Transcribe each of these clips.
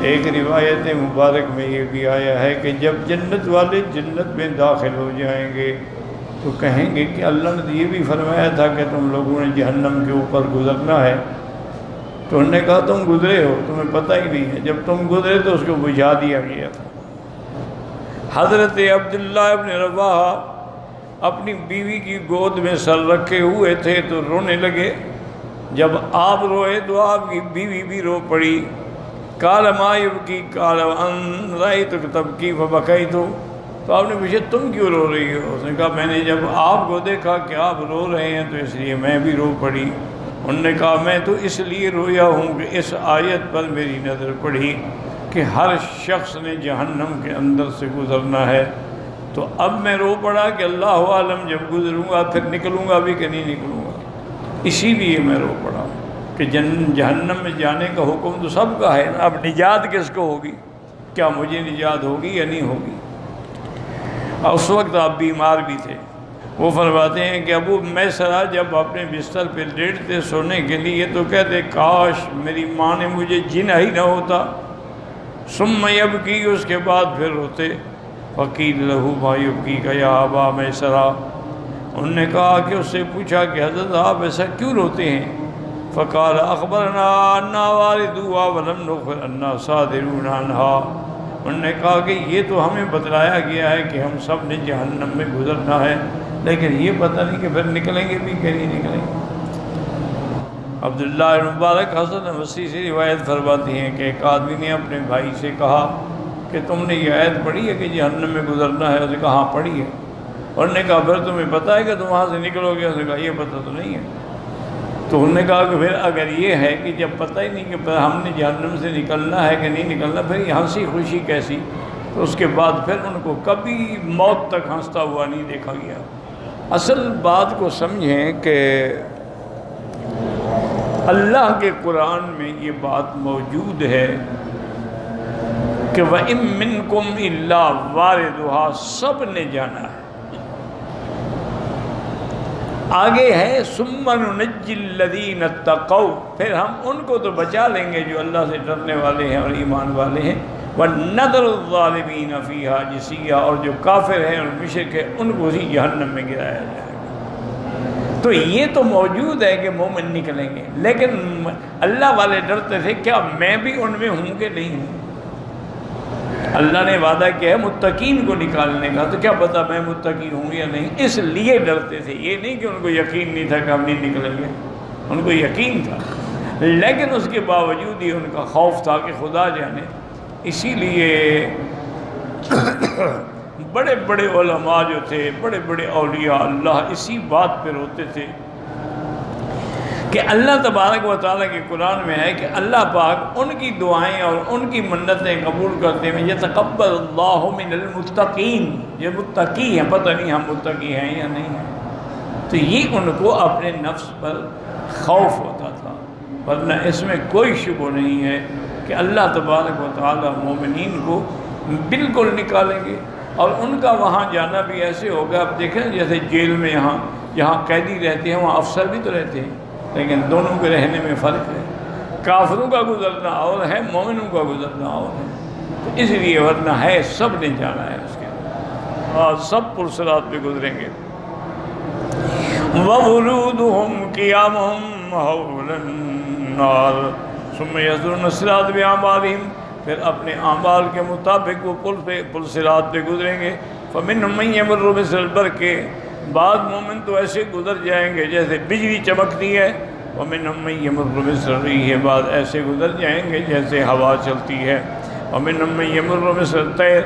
ایک روایت مبارک میں یہ بھی آیا ہے کہ جب جنت والے جنت میں داخل ہو جائیں گے تو کہیں گے کہ اللہ نے یہ بھی فرمایا تھا کہ تم لوگوں نے جہنم کے اوپر گزرنا ہے. تو انہوں نے کہا تم گزرے ہو، تمہیں پتہ ہی نہیں ہے. جب تم گزرے تو اس کو بجھا دیا گیا تھا. حضرت عبداللہ ابن رواحہ اپنی بیوی کی گود میں سر رکھے ہوئے تھے تو رونے لگے. جب آپ روئے تو آپ کی بیوی بھی رو پڑی. قال ما یبکی قال ان رأیتک تبکی فبکیت. تو آپ نے پوچھا تم کیوں رو رہی ہو؟ اس نے کہا میں نے جب آپ کو دیکھا کہ آپ رو رہے ہیں تو اس لیے میں بھی رو پڑی. انہوں نے کہا میں تو اس لیے رویا ہوں کہ اس آیت پر میری نظر پڑی کہ ہر شخص نے جہنم کے اندر سے گزرنا ہے. تو اب میں رو پڑا کہ اللہ عالم جب گزروں گا پھر نکلوں گا بھی کہ نہیں نکلوں گا. اسی لیے میں رو پڑا کہ جہنم میں جانے کا حکم تو سب کا ہے نا. اب نجات کس کو ہوگی؟ کیا مجھے نجات ہوگی یا نہیں ہوگی؟ اور اس وقت آپ بیمار بھی تھے. وہ فرماتے ہیں کہ ابو میسرہ جب اپنے بستر پہ لیٹتے سونے کے لیے تو کہتے کاش میری ماں نے مجھے جنا ہی نہ ہوتا. ثم یبکی، اس کے بعد پھر روتے. فقیل لہو ما یبکیک یا ابا میسرہ. انہوں نے کہا کہ اس سے پوچھا کہ حضرت آپ ایسا کیوں روتے ہیں؟ فقال اخبرنا انا واردوها ولم نخبر انا صادرون عنها. انہوں نے کہا کہ یہ تو ہمیں بتلایا گیا ہے کہ ہم سب نے جہنم میں گزرنا ہے، لیکن یہ پتہ نہیں کہ پھر نکلیں گے بھی کہ نہیں نکلیں گے. عبداللہ مبارک حسن وسیع سے روایت فرماتی ہیں کہ ایک آدمی نے اپنے بھائی سے کہا کہ تم نے یہ آیت پڑھی ہے کہ جہنم میں گزرنا ہے؟ اس نے کہا ہاں پڑھی ہے. انہوں نے کہا پھر تمہیں پتہ ہے کہ تم وہاں سے نکلو گے؟ اس نے کہا یہ پتہ تو نہیں ہے. تو انہوں نے کہا کہ پھر اگر یہ ہے کہ جب پتہ ہی نہیں کہ ہم نے جہنم سے نکلنا ہے کہ نہیں نکلنا، پھر یہ ہنسی خوشی کیسی؟ تو اس کے بعد پھر ان کو کبھی موت تک ہنستا ہوا نہیں دیکھا گیا. اصل بات کو سمجھیں کہ اللہ کے قرآن میں یہ بات موجود ہے کہ وَإِن مِّنكُمْ إِلَّا وَارِدُهَا، سب نے جانا ہے. آگے ہے ثُمَّ نُنَجِّي الَّذِينَ اتَّقَوْا، پھر ہم ان کو تو بچا لیں گے جو اللہ سے ڈرنے والے ہیں اور ایمان والے ہیں. وَنَذَرُ الظَّالِمِينَ فِيهَا جِثِيًّا، اور جو کافر ہیں اور مشرک ہیں ان کو ہی جہنم میں گرایا جائے گا. تو یہ تو موجود ہے کہ مومن نکلیں گے، لیکن اللہ والے ڈرتے تھے کیا میں بھی ان میں ہوں کہ نہیں ہوں. اللہ نے وعدہ کیا ہے متقین کو نکالنے کا، تو کیا پتہ میں متقی ہوں یا نہیں، اس لیے ڈرتے تھے. یہ نہیں کہ ان کو یقین نہیں تھا کہ ہم نہیں نکلیں گے، ان کو یقین تھا، لیکن اس کے باوجود ہی ان کا خوف تھا کہ خدا جانے. اسی لیے بڑے بڑے علماء جو تھے، بڑے بڑے اولیاء اللہ، اسی بات پہ روتے تھے کہ اللہ تبارک و تعالیٰ کے قرآن میں ہے کہ اللہ پاک ان کی دعائیں اور ان کی منتیں قبول کرتے ہیں. یتقبل اللہ من المتقین، یہ متقی ہیں، پتہ نہیں ہم متقی ہیں یا نہیں ہیں. تو یہ ان کو اپنے نفس پر خوف ہوتا تھا، ورنہ اس میں کوئی شبہ نہیں ہے کہ اللہ تبارک و تعالیٰ مومنین کو بالکل نکالیں گے. اور ان کا وہاں جانا بھی ایسے ہوگا. اب دیکھیں جیسے جیل میں یہاں قیدی رہتے ہیں، وہاں افسر بھی تو رہتے ہیں، لیکن دونوں کے رہنے میں فرق ہے. کافروں کا گزرنا اور ہے، مومنوں کا گزرنا اور ہے. تو اس لیے ورنہ ہے سب نے جانا ہے اس کے اندر، اور سب پرصراط پہ گزریں گے. وَوُلُودُهُمْ قِيَامُهُمْ حَوْلَ النَّارِ ثُمَّ يَصْدُرُونَ الصِّرَاطَ بِأَعْمَالِهِمْ، پھر اپنے اعمال کے مطابق وہ پل صراط پہ گزریں گے. فَمِنْهُمْ مَن يَمُرُّ مِثْلَ الْبَرْقِ، بعض مومن تو ایسے گزر جائیں گے جیسے بجلی چمکتی ہے. وَمِنْهُمْ مَن يَمُرُّ مِثْلَ الرِّيحِ، بعض ایسے گزر جائیں گے جیسے ہوا چلتی ہے. وَمِنْهُمْ مَن يَمُرُّ مِثْلَ الطَّيْرِ،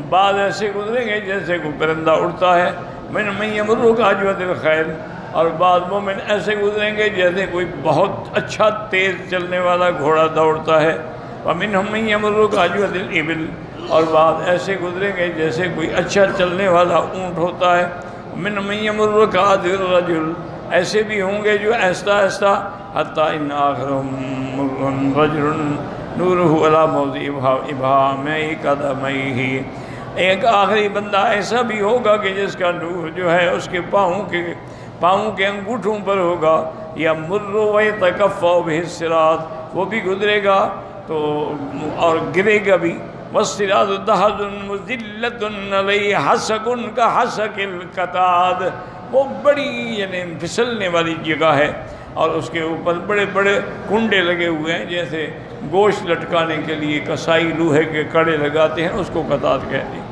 بعض ایسے گزریں گے جیسے کوئی پرندہ اڑتا ہے. وَمِنْهُمْ مَن يَمُرُّ كَأَجْوَدِ الْخَيْلِ، اور بعض مومن ایسے گزریں گے جیسے کوئی بہت اچھا تیز چلنے والا گھوڑا دوڑتا ہے. وَمِنْهُمْ مَن يَمُرُّ كَأَجْوَدِ الْإِبِلِ، اور بعض ایسے گزریں گے جیسے کوئی اچھا چلنے والا اونٹ ہوتا ہے. وَمِنْهُمْ مَن يَمُرُّ كَعَدْوِ الرَّجُلِ، ایسے بھی ہوں گے جو آہستہ آہستہ. حَتَّى إِنَّ آخِرَهُمْ رَجُلٌ نُورُهُ عَلَى مَوْضِعِ إِبْهَامِهِ قَدَمَيْهِ، ایک آخری بندہ ایسا بھی ہوگا کہ جس کا نور جو ہے اس کے پاؤں کے انگوٹھوں پر ہوگا. یا مر وَيَتَكَفَّأُ بِهِ الصِّرَاطِ، وہ بھی گزرے گا تو اور گرے گا بھی. والصراط دحض مذلۃ علیہ حسک کا حسک القطاد، وہ بڑی یعنی پھسلنے والی جگہ ہے، اور اس کے اوپر بڑے بڑے کنڈے لگے ہوئے ہیں، جیسے گوشت لٹکانے کے لیے کسائی لوہے کے کڑے لگاتے ہیں، اس کو قطاد کہتے ہیں.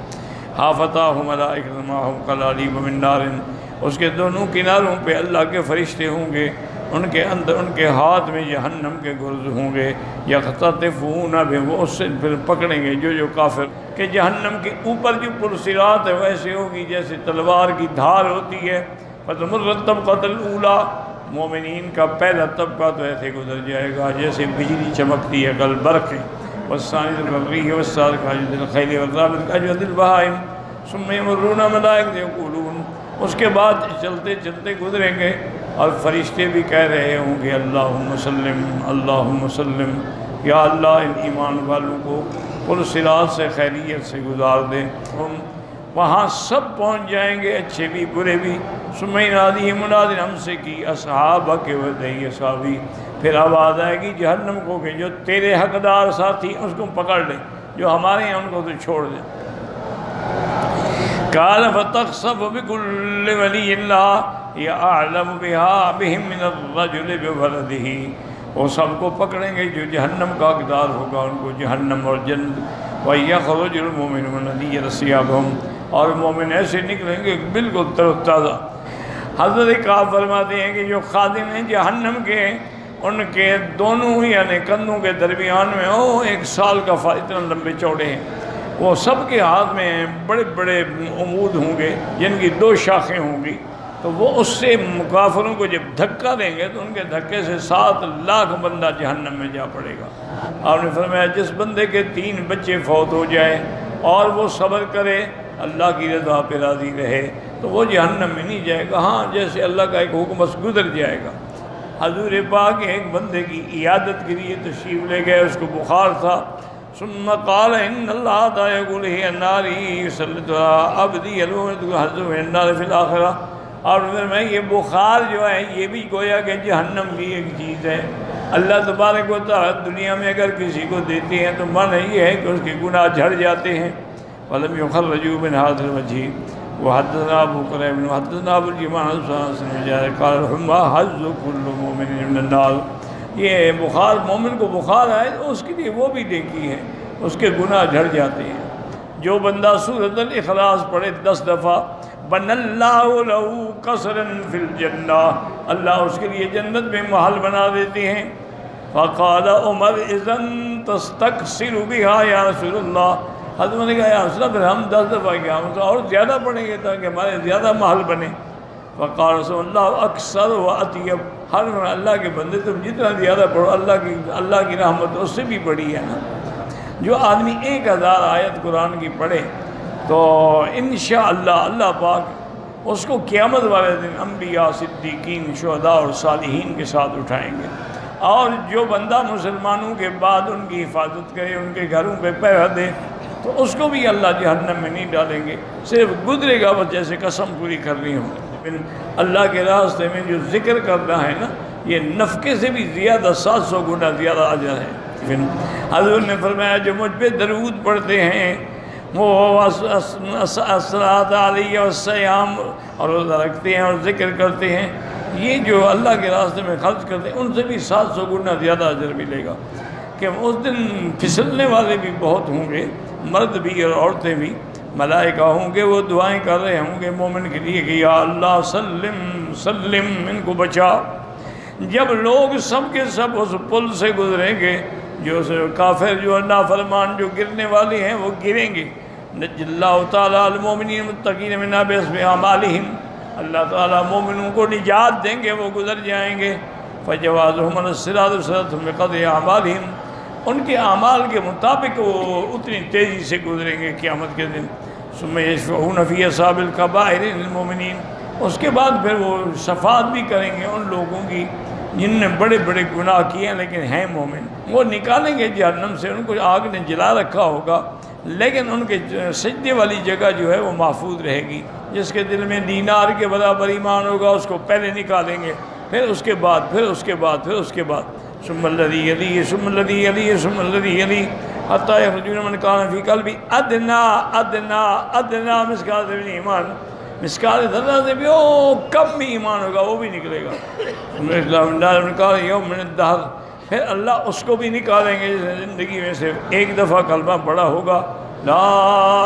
حافتاہ ملائکۃ معہم قلالیب من نار، اس کے دونوں کناروں پہ اللہ کے فرشتے ہوں گے، ان کے اندر ان کے ہاتھ میں جہنم کے گرز ہوں گے. یقتطفون بہم، وہ اس سے پھر پکڑیں گے جو کافر، کہ جہنم کے اوپر جو پرصراط ہے ویسے ہوگی جیسے تلوار کی دھار ہوتی ہے. فتمر الطبقۃ الاولیٰ، مومنین کا پہلا طبقہ تو ایسے گزر جائے گا جیسے بجلی چمکتی ہے کل برق ہے. والثانی الريح والسابق الخيل والرابط اجود البهائم ثم يمرون ملائکۃ یقولون، اس کے بعد چلتے چلتے گزریں گے اور فرشتے بھی کہہ رہے ہوں گے اللہم سلم اللہم سلم، یا اللہ ان ایمان والوں کو پرصراط سے خیریت سے گزار دے. ہم وہاں سب پہنچ جائیں گے، اچھے بھی برے بھی. ثم ینادی مناد ہم سے کی اصحابک ودعی اصحابی، پھر آواز آئے گی جہنم کو کہ جو تیرے حقدار ساتھی اس کو پکڑ لے، جو ہمارے ہیں ان کو تو چھوڑ دیں. قال فتخسف بكل ولي الله يعلم بهم من الرجل بولده، وہ سب کو پکڑیں گے جو جہنم کا حقدار ہوگا، ان کو جہنم اور جنت. وَيَخْرُجُ الْمُؤْمِنُونَ نَذِيرَ ثِيَابَهُمْ، اور مومن ایسے نکلیں گے بالکل تر و تازہ. حضرت کعب فرماتے ہیں کہ جو خادم ہیں جہنم کے، ان کے دونوں یعنی کندھوں کے درمیان میں 1 سال کا اتنا لمبے چوڑے ہیں، وہ سب کے ہاتھ میں بڑے بڑے عمود ہوں گے جن کی 2 شاخیں ہوں گی. تو وہ اس سے کافروں کو جب دھکا دیں گے تو ان کے دھکے سے 7 لاکھ بندہ جہنم میں جا پڑے گا. آپ نے فرمایا جس بندے کے 3 بچے فوت ہو جائیں اور وہ صبر کرے، اللہ کی رضا پہ راضی رہے، تو وہ جہنم میں نہیں جائے گا. ہاں جیسے اللہ کا ایک حکم بس گزر جائے گا. حضور پاک ایک بندے کی عیادت کے لیے تشریف لے گئے، اس کو بخار تھا. ثم قال ان اللہ تعالی یقول ہی الناری صلی عبدی حضو النار فی الاخرہ. اور میں یہ بخار جو ہے یہ بھی گویا کہ جہنم کی ایک چیز ہے. اللہ تبارک و تعالی دنیا میں اگر کسی کو دیتے ہیں تو معنی یہ ہے کہ اس کے گناہ جھڑ جاتے ہیں. ولم یخرجوا من هذا الوجه وحدثنا ابو كريم وحدثنا ابو اليمان قال حما حظ كل مؤمن من النار. یہ بخار مومن کو بخار آئے تو اس کے لیے وہ بھی نیکی ہے، اس کے گناہ جھڑ جاتے ہیں. جو بندہ سورۃ الاخلاص پڑھے 10 دفعہ بن اللہ لہ قصرا فی الجنہ، اللہ اس کے لیے جنت میں محل بنا دیتے ہیں. فقال عمر اذن تستکثر بها یا رسول اللہ. حضرت نے کہا یا رسول اللہ پھر ہم 10 دفعہ کیا ہم تو اور زیادہ پڑھیں گے تاکہ ہمارے زیادہ محل بنے. فقال رسول اللہ اکثر و اطیب، ہر اللہ کے بندے تم جتنا زیادہ پڑھو اللہ کی رحمت اس سے بھی بڑی ہے نا. جو آدمی 1000 آیت قرآن کی پڑھے تو انشاءاللہ اللہ پاک اس کو قیامت والے دن انبیاء صدیقین شہداء اور صالحین کے ساتھ اٹھائیں گے. اور جو بندہ مسلمانوں کے بعد ان کی حفاظت کرے، ان کے گھروں پہ پہرا دے، تو اس کو بھی اللہ جہنم میں نہیں ڈالیں گے، صرف گزرے گا بس جیسے قسم پوری کرنی ہو. اللہ کے راستے میں جو ذکر کرنا ہے نا، یہ نفقے سے بھی زیادہ 700 گنا زیادہ اجر ہے. حضور نے فرمایا جو مجھ پہ درود پڑھتے ہیں وہ الصلاۃ علیہ والصیام، اور روزہ رکھتے ہیں اور ذکر کرتے ہیں، یہ جو اللہ کے راستے میں خرچ کرتے ہیں ان سے بھی 700 گنا زیادہ اجر ملے گا. کہ اس دن پھسلنے والے بھی بہت ہوں گے، مرد بھی اور عورتیں بھی. ملائکہ ہوں گے وہ دعائیں کر رہے ہوں گے مومن کے لیے کہ یا اللہ سلم سلم، ان کو بچا. جب لوگ سب کے سب اس پل سے گزریں گے، جو کافر جو نافرمان جو گرنے والے ہیں وہ گریں گے. نجی اللہ تعالیٰ المؤمنین متقین من بحسب اعمالہم، اللہ تعالیٰ مومنوں کو نجات دیں گے، وہ گزر جائیں گے. فجوازہم علی الصراط صراط بقدر اعمالہم، ان کے اعمال کے مطابق وہ اتنی تیزی سے گزریں گے قیامت کے دن. ثم یشفعون فی اصحاب الکبائر للمؤمنین، اس کے بعد پھر وہ شفاعت بھی کریں گے ان لوگوں کی جن نے بڑے بڑے گناہ کیے ہیں لیکن ہیں مومن. وہ نکالیں گے جہنم سے، ان کو آگ نے جلا رکھا ہوگا لیکن ان کے سجدے والی جگہ جو ہے وہ محفوظ رہے گی. جس کے دل میں دینار کے برابر ایمان ہوگا اس کو پہلے نکالیں گے، پھر اس کے بعد پھر اس کے بعد پھر اس کے بعد ثم الذی یلیہ ثم الذی یلیہ ثم الذی یلیہ حتی یخرجون من کان فی قلبی ادنا مسقال ذرہ ایمان، مسقال ذرہ سے بھی کم بھی ایمان ہوگا وہ بھی نکلے گا۔ یوم من الدہر، پھر اللہ اس کو بھی نکالیں گے زندگی میں سے ایک دفعہ کلمہ پڑا ہوگا لا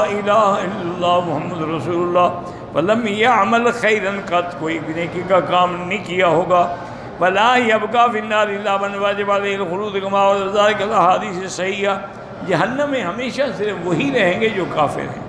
الہ الا اللہ محمد رسول اللہ، ولم یعمل خیرا قط، کوئی بھی نیکی کا کام نہیں کیا ہوگا، ولا یبقى فی النار الا من واجب علیہ الخلود کما ورد ذلک الاحادیث الصحیحہ، جہنم میں ہمیشہ صرف وہی رہیں گے جو کافر ہیں۔